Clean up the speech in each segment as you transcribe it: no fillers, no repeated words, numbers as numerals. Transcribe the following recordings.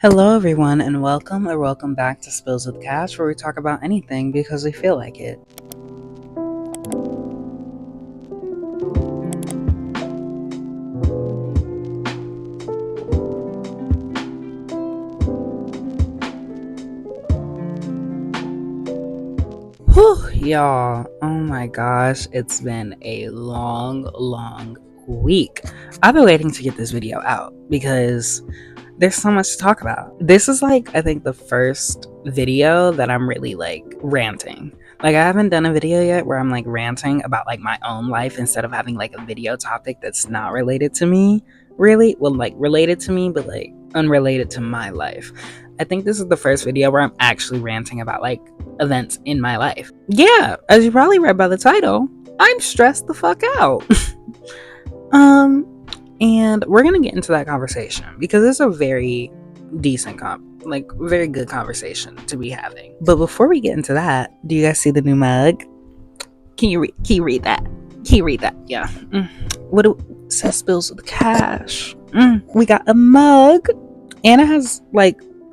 Hello, everyone, and welcome back to Spills with Cash, where we talk about anything because we feel like it. Whew, y'all. Oh my gosh, it's been a long week. I've been waiting to get this video out because there's so much to talk about. This is I think the first video that I'm really ranting. I haven't done a video yet where I'm ranting about my own life instead of having a video topic that's not related to me, really. Well, related to me, but unrelated to my life. I think this is the first video where I'm actually ranting about events in my life. Yeah, as you probably read by the title, I'm stressed the fuck out. And we're gonna get into that conversation because it's a very decent very good conversation to be having. But before we get into that, do you guys see the new mug? Can you read that? Can you read that? Yeah. What do says spills with cash? We got a mug. Anna has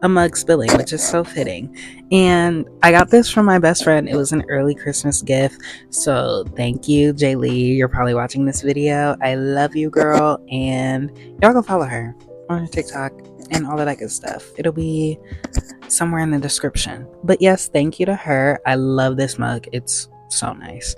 a mug spilling, which is so fitting. And I got this from my best friend. It was an early Christmas gift. So thank you, Jay Lee. You're probably watching this video. I love you, girl. And y'all go follow her on her TikTok and all of that good stuff. It'll be somewhere in the description. But yes, thank you to her. I love this mug. It's so nice.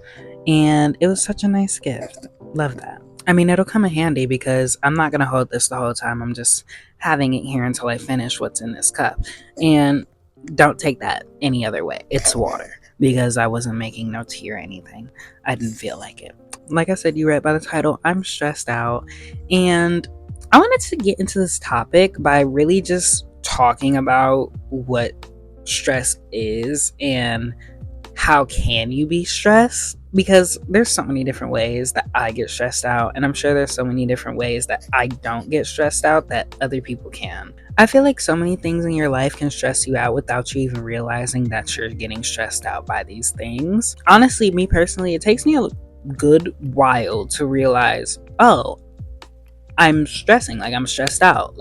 And it was such a nice gift. Love that. I mean, it'll come in handy because I'm not going to hold this the whole time. I'm just having it here until I finish what's in this cup. And don't take that any other way. It's water because I wasn't making no tea or anything. I didn't feel like it. Like I said, you read by the title, I'm stressed out. And I wanted to get into this topic by really just talking about what stress is and how can you be stressed, because there's so many different ways that I get stressed out, and I'm sure there's so many different ways that I don't get stressed out that other people can. I feel like so many things in your life can stress you out without you even realizing that you're getting stressed out by these things. Honestly, me personally, it takes me a good while to realize, oh, I'm stressing, I'm stressed out,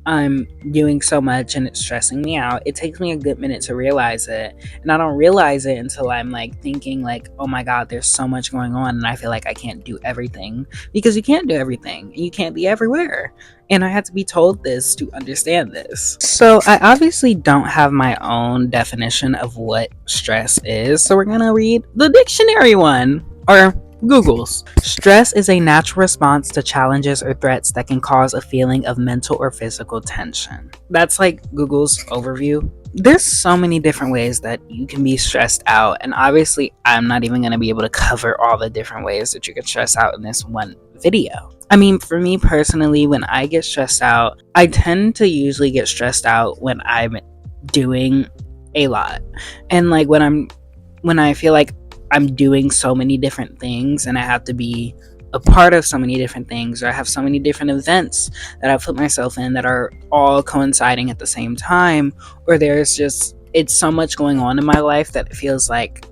I'm doing so much and it's stressing me out. It takes me a good minute to realize it. And I don't realize it until I'm thinking oh my God, there's so much going on and I feel like I can't do everything, because you can't do everything and you can't be everywhere. And I had to be told this to understand this. So I obviously don't have my own definition of what stress is. So we're going to read the dictionary one, or Google's. Stress is a natural response to challenges or threats that can cause a feeling of mental or physical tension. That's Google's overview. There's so many different ways that you can be stressed out, and obviously I'm not even going to be able to cover all the different ways that you can stress out in this one video. I mean, for me personally, when I get stressed out, I tend to usually get stressed out when I'm doing a lot. And when I feel like I'm doing so many different things and I have to be a part of so many different things, or I have so many different events that I've put myself in that are all coinciding at the same time, or it's so much going on in my life that it feels like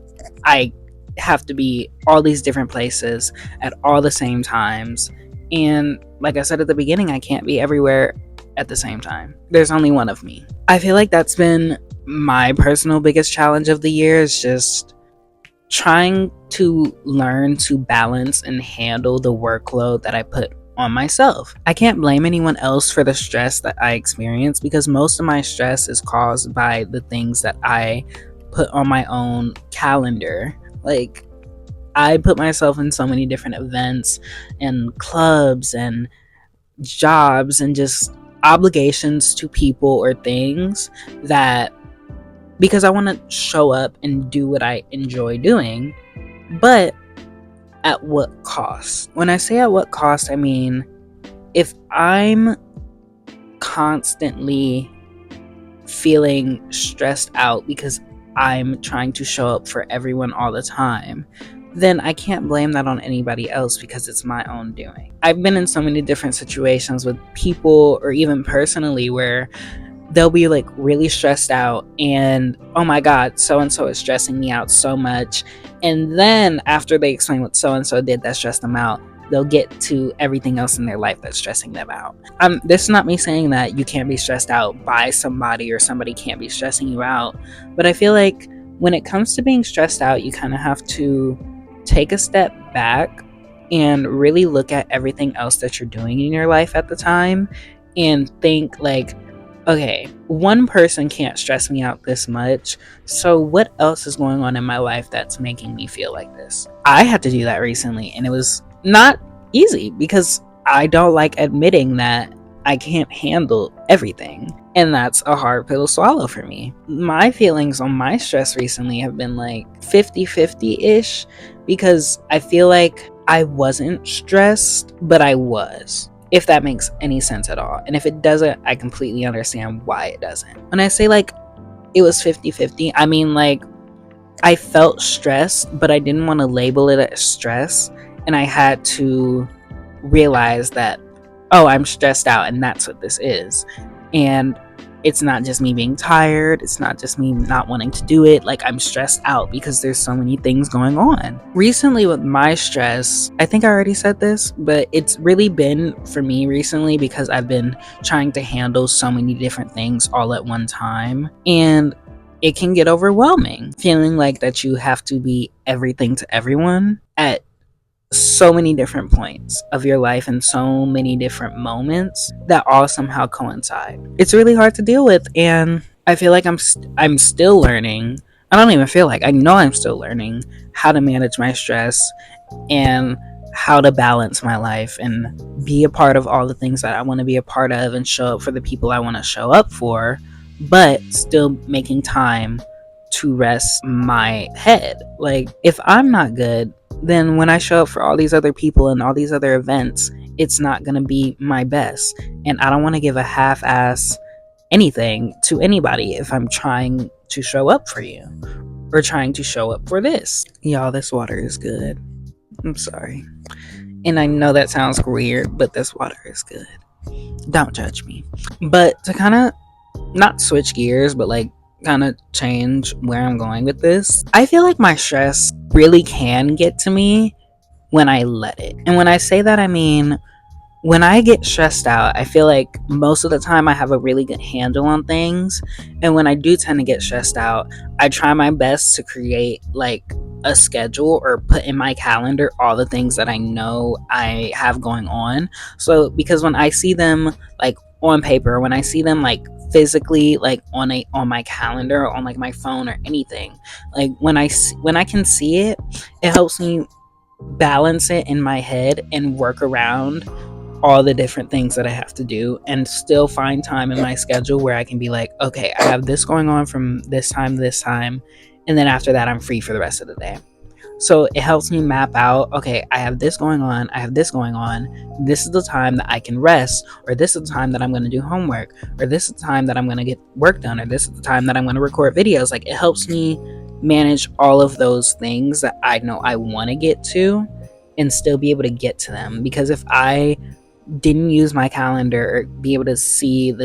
I have to be all these different places at all the same times. And like I said at the beginning, I can't be everywhere at the same time. There's only one of me. I feel like that's been my personal biggest challenge of the year, is just trying to learn to balance and handle the workload that I put on myself. I can't blame anyone else for the stress that I experience, because most of my stress is caused by the things that I put on my own calendar. I put myself in so many different events and clubs and jobs and just obligations to people or things, that because I want to show up and do what I enjoy doing, but at what cost? When I say at what cost, I mean, if I'm constantly feeling stressed out because I'm trying to show up for everyone all the time, then I can't blame that on anybody else, because it's my own doing. I've been in so many different situations with people, or even personally, where they'll be really stressed out and, oh my God, so and so is stressing me out so much. And then after they explain what so and so did that stressed them out, they'll get to everything else in their life that's stressing them out. This is not me saying that you can't be stressed out by somebody or somebody can't be stressing you out, but I feel like when it comes to being stressed out, you kind of have to take a step back and really look at everything else that you're doing in your life at the time and think like, okay, one person can't stress me out this much, so what else is going on in my life that's making me feel like this? I had to do that recently, and it was not easy because I don't like admitting that I can't handle everything, and that's a hard pill to swallow for me. My feelings on my stress recently have been like 50-50-ish, because I feel like I wasn't stressed, but I was, if that makes any sense at all. And if it doesn't, I completely understand why it doesn't. When I say like it was 50-50, I mean like I felt stressed, but I didn't want to label it as stress. And I had to realize that, oh, I'm stressed out and that's what this is. And it's not just me being tired. It's not just me not wanting to do it. Like, I'm stressed out because there's so many things going on. Recently with my stress, I think I already said this, but it's really been for me recently because I've been trying to handle so many different things all at one time. And it can get overwhelming, feeling like that you have to be everything to everyone at so many different points of your life and so many different moments that all somehow coincide. It's really hard to deal with, and I feel like I'm still learning. I don't even feel like, I know I'm still learning how to manage my stress and how to balance my life and be a part of all the things that I want to be a part of and show up for the people I want to show up for, but still making time to rest my head. Like, if I'm not good, then when I show up for all these other people and all these other events, it's not going to be my best. And I don't want to give a half-ass anything to anybody if I'm trying to show up for you or trying to show up for this. Y'all, this water is good. I'm sorry. And I know that sounds weird, but this water is good. Don't judge me. But to kind of not switch gears, but like kind of change where I'm going with this, I feel like my stress really can get to me when I let it. And when I say that, I mean when I get stressed out, I feel like most of the time I have a really good handle on things. And when I do tend to get stressed out, I try my best to create like a schedule or put in my calendar all the things that I know I have going on. So because when I see them like on paper, when I see them like physically like on my calendar, on like my phone or anything, like when I can see it, it helps me balance it in my head and work around all the different things that I have to do and still find time in my schedule where I can be like, okay, I have this going on from this time to this time, and then after that I'm free for the rest of the day. So it helps me map out, okay, I have this going on, I have this going on, this is the time that I can rest, or this is the time that I'm going to do homework, or this is the time that I'm going to get work done, or this is the time that I'm going to record videos. Like, it helps me manage all of those things that I know I want to get to and still be able to get to them. Because if I didn't use my calendar or be able to see all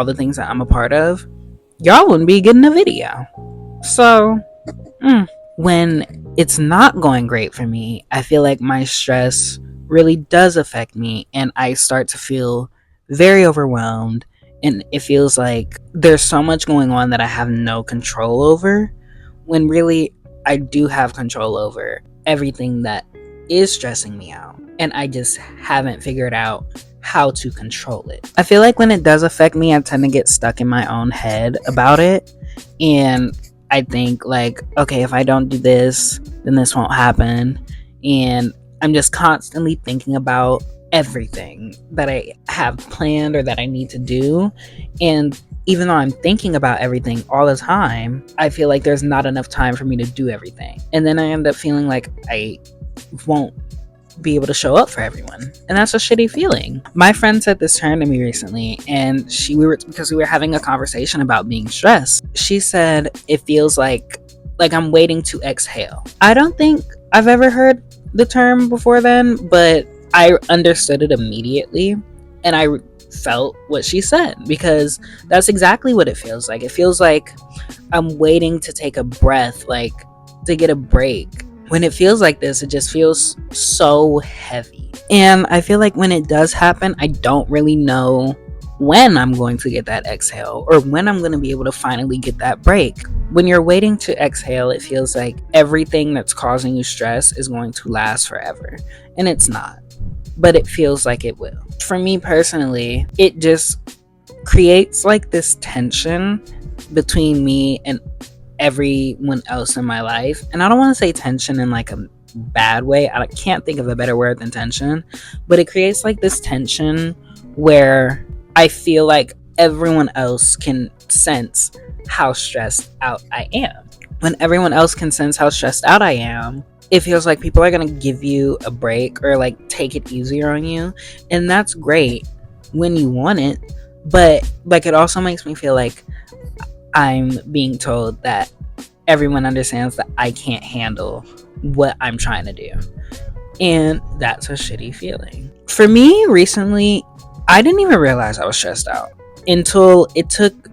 the things that I'm a part of, y'all wouldn't be getting a video. So when it's not going great for me, I feel like my stress really does affect me and I start to feel very overwhelmed, and it feels like there's so much going on that I have no control over, when really I do have control over everything that is stressing me out, and I just haven't figured out how to control it. I feel like when it does affect me, I tend to get stuck in my own head about it, and I think like, okay, if I don't do this, then this won't happen, and I'm just constantly thinking about everything that I have planned or that I need to do. And even though I'm thinking about everything all the time, I feel like there's not enough time for me to do everything, and then I end up feeling like I won't be able to show up for everyone, and that's a shitty feeling. My friend said this term to me recently, and because we were having a conversation about being stressed. She said it feels like I'm waiting to exhale. I don't think I've ever heard the term before then, but I understood it immediately, and I felt what she said, because that's exactly what it feels like. It feels like I'm waiting to take a breath, like to get a break, when it feels like this, it just feels so heavy. And I feel like when it does happen, I don't really know when I'm going to get that exhale or when I'm going to be able to finally get that break. When you're waiting to exhale, it feels like everything that's causing you stress is going to last forever. And it's not, but it feels like it will. For me personally, it just creates like this tension between me and everyone else in my life. And I don't want to say tension in like a bad way. I can't think of a better word than tension, but it creates like this tension where I feel like everyone else can sense how stressed out I am. When everyone else can sense how stressed out I am, it feels like people are going to give you a break or like take it easier on you. And that's great when you want it. But like, it also makes me feel like I'm being told that everyone understands that I can't handle what I'm trying to do. And that's a shitty feeling. For me, recently, I didn't even realize I was stressed out until it took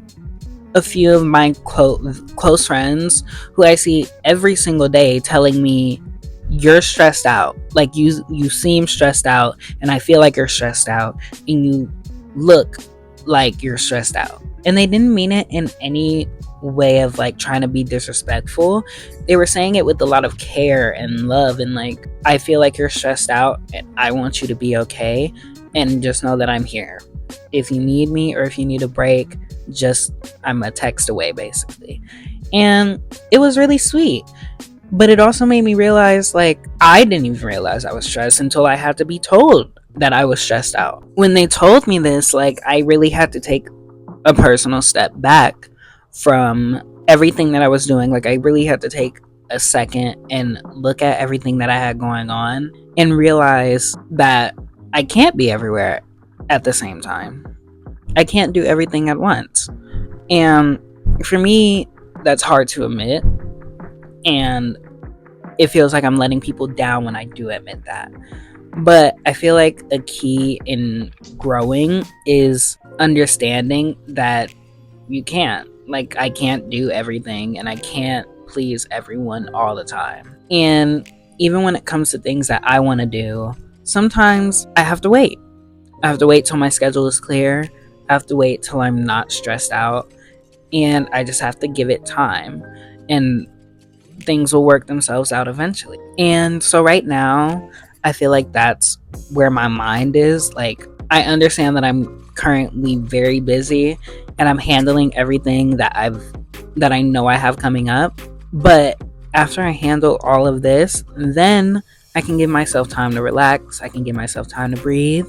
a few of my close friends who I see every single day telling me, you're stressed out. Like, you seem stressed out, and I feel like you're stressed out, and you look like you're stressed out. And they didn't mean it in any way of like trying to be disrespectful. They were saying it with a lot of care and love, and like, I feel like you're stressed out and I want you to be okay, and just know that I'm here. If you need me or if you need a break, just, I'm a text away basically. And it was really sweet. But it also made me realize, like, I didn't even realize I was stressed until I had to be told that I was stressed out. When they told me this, like, I really had to take a personal step back from everything that I was doing. Like, I really had to take a second and look at everything that I had going on and realize that I can't be everywhere at the same time. I can't do everything at once. And for me, that's hard to admit. And it feels like I'm letting people down when I do admit that. But I feel like a key in growing is understanding that you can't. Like, I can't do everything and I can't please everyone all the time. And even when it comes to things that I want to do, sometimes I have to wait. I have to wait till my schedule is clear. I have to wait till I'm not stressed out. And I just have to give it time. And things will work themselves out eventually. And so right now, I feel like that's where my mind is. Like, I understand that I'm currently very busy and I'm handling everything that I know I have coming up. But after I handle all of this, then I can give myself time to relax. I can give myself time to breathe.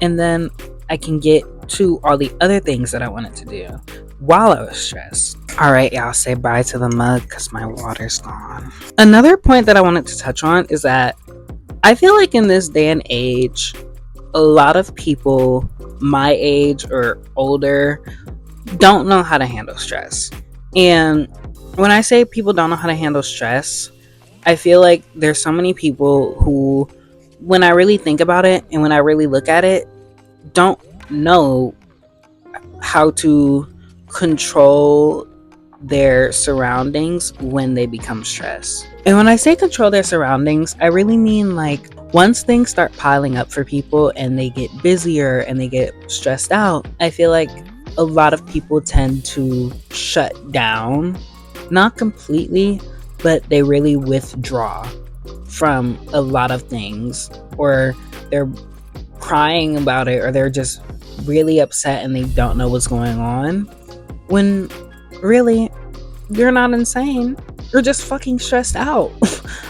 And then I can get to all the other things that I wanted to do while I was stressed. All right, y'all, say bye to the mug because my water's gone. Another point that I wanted to touch on is that I feel like in this day and age, a lot of people my age or older don't know how to handle stress. And when I say people don't know how to handle stress, I feel like there's so many people who, when I really think about it and when I really look at it, don't know how to control their surroundings when they become stressed. And when I say control their surroundings, I really mean like once things start piling up for people and they get busier and they get stressed out, I feel like a lot of people tend to shut down. Not completely, but they really withdraw from a lot of things, or they're crying about it, or they're just really upset and they don't know what's going on. When really, you're not insane. You're just fucking stressed out.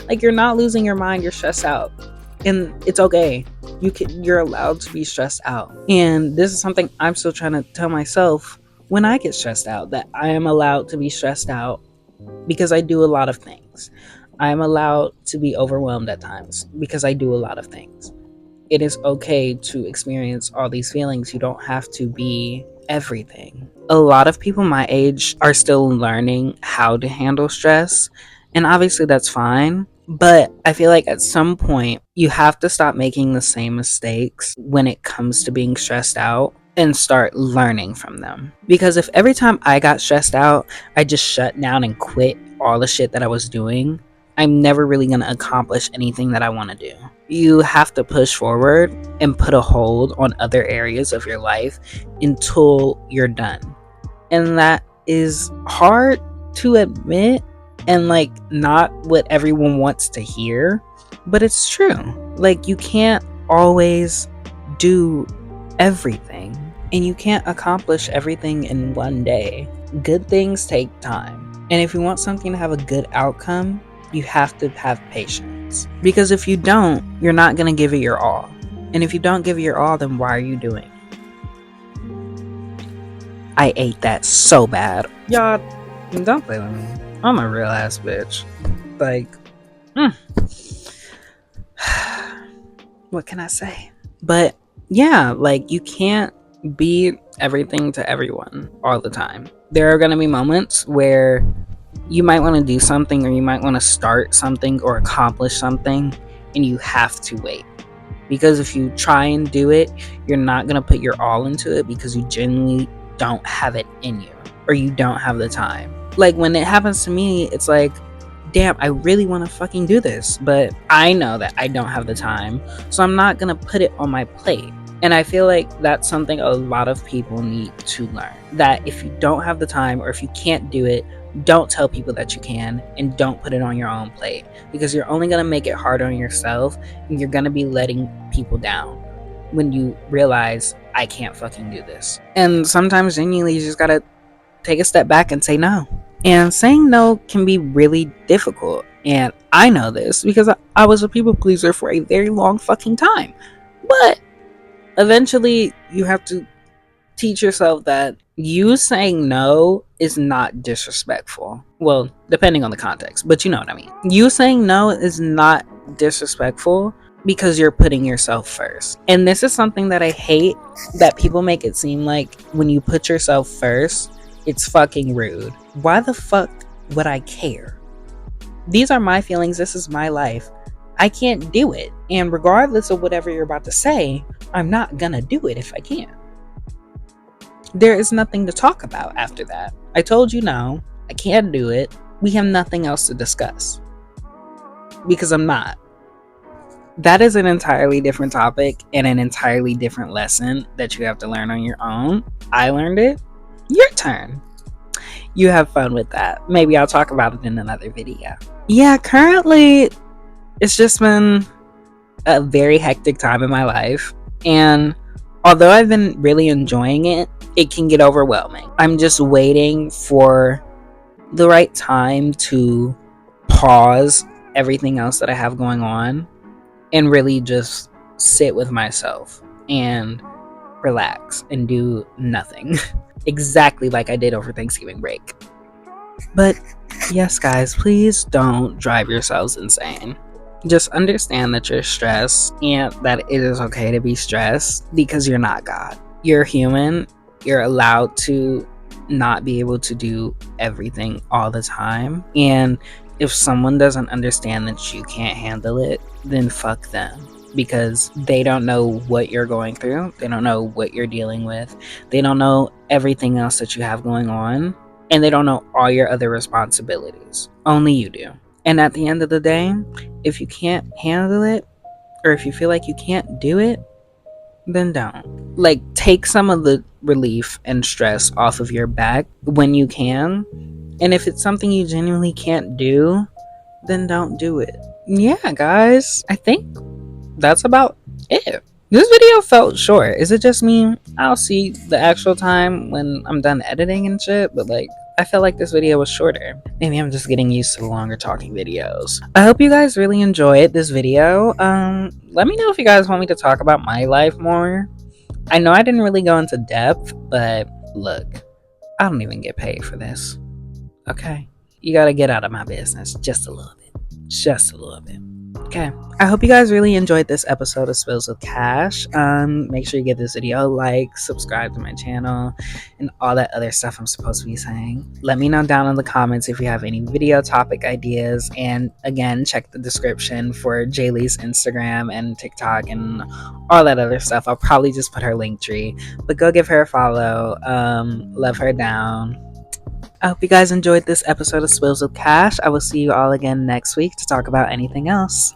Like, you're not losing your mind, you're stressed out. And it's okay. You're allowed to be stressed out. And this is something I'm still trying to tell myself when I get stressed out, that I am allowed to be stressed out because I do a lot of things. I am allowed to be overwhelmed at times because I do a lot of things. It is okay to experience all these feelings. You don't have to be everything. A lot of people my age are still learning how to handle stress, and obviously that's fine. But I feel like at some point you have to stop making the same mistakes when it comes to being stressed out and start learning from them. Because if every time I got stressed out, I just shut down and quit all the shit that I was doing, I'm never really going to accomplish anything that I want to do. You have to push forward and put a hold on other areas of your life until you're done. And that is hard to admit and like not what everyone wants to hear, but it's true. Like, you can't always do everything and you can't accomplish everything in one day. Good things take time. And if you want something to have a good outcome, you have to have patience. Because if you don't, you're not going to give it your all. And if you don't give it your all, then why are you doing it? I ate that so bad. Y'all, don't play with me. I'm a real ass bitch. Like, what can I say? But yeah, like, you can't be everything to everyone all the time. There are going to be moments where you might want to do something, or you might want to start something or accomplish something, and you have to wait. Because if you try and do it, you're not going to put your all into it because you genuinely don't have it in you, or you don't have the time. Like, when it happens to me, it's like, damn, I really want to fucking do this, but I know that I don't have the time, so I'm not going to put it on my plate. And I feel like that's something a lot of people need to learn. That if you don't have the time, or if you can't do it, don't tell people that you can, and don't put it on your own plate, because you're only going to make it harder on yourself, and you're going to be letting people down when you realize, I can't fucking do this. And sometimes genuinely you just got to take a step back and say no. And saying no can be really difficult. And I know this because I was a people pleaser for a very long fucking time. But eventually you have to teach yourself that you saying no is not disrespectful. Well, depending on the context, but you know what I mean. You saying no is not disrespectful because you're putting yourself first. And this is something that I hate, that people make it seem like when you put yourself first, it's fucking rude. Why the fuck would I care? These are my feelings. This is my life. I can't do it. And regardless of whatever you're about to say, I'm not gonna do it if I can't. There is nothing to talk about after that. I told you no, I can't do it. We have nothing else to discuss. Because I'm not. That is an entirely different topic and an entirely different lesson that you have to learn on your own. I learned it. Your turn. You have fun with that. Maybe I'll talk about it in another video. Yeah, currently it's just been a very hectic time in my life. And although I've been really enjoying it, it can get overwhelming. I'm just waiting for the right time to pause everything else that I have going on and really just sit with myself and relax and do nothing. Exactly like I did over Thanksgiving break. But yes, guys, please don't drive yourselves insane. Just understand that you're stressed and that it is okay to be stressed, because you're not God. You're human. You're allowed to not be able to do everything all the time. And if someone doesn't understand that you can't handle it, then fuck them. Because they don't know what you're going through. They don't know what you're dealing with. They don't know everything else that you have going on. And they don't know all your other responsibilities. Only you do. And at the end of the day, if you can't handle it, or if you feel like you can't do it, then don't. Like, take some of the relief and stress off of your back when you can. And if it's something you genuinely can't do, then don't do it. Yeah, guys, I think that's about it. This video felt short. Is it just me? I'll see the actual time when I'm done editing and shit, but like, I felt like this video was shorter. Maybe I'm just getting used to the longer talking videos. I hope you guys really enjoyed this video. Let me know if you guys want me to talk about my life more. I know I didn't really go into depth, but look, I don't even get paid for this. Okay? You gotta get out of my business just a little bit. Just a little bit. Okay, I hope you guys really enjoyed this episode of Spills with Cash. Make sure you give this video a like, subscribe to my channel, and all that other stuff I'm supposed to be saying. Let me know down in the comments if you have any video topic ideas, and again, check the description for Jaylee's Instagram and TikTok and all that other stuff. I'll probably just put her link tree, but go give her a follow. Love her down. I hope you guys enjoyed this episode of Spills with Cash. I will see you all again next week to talk about anything else.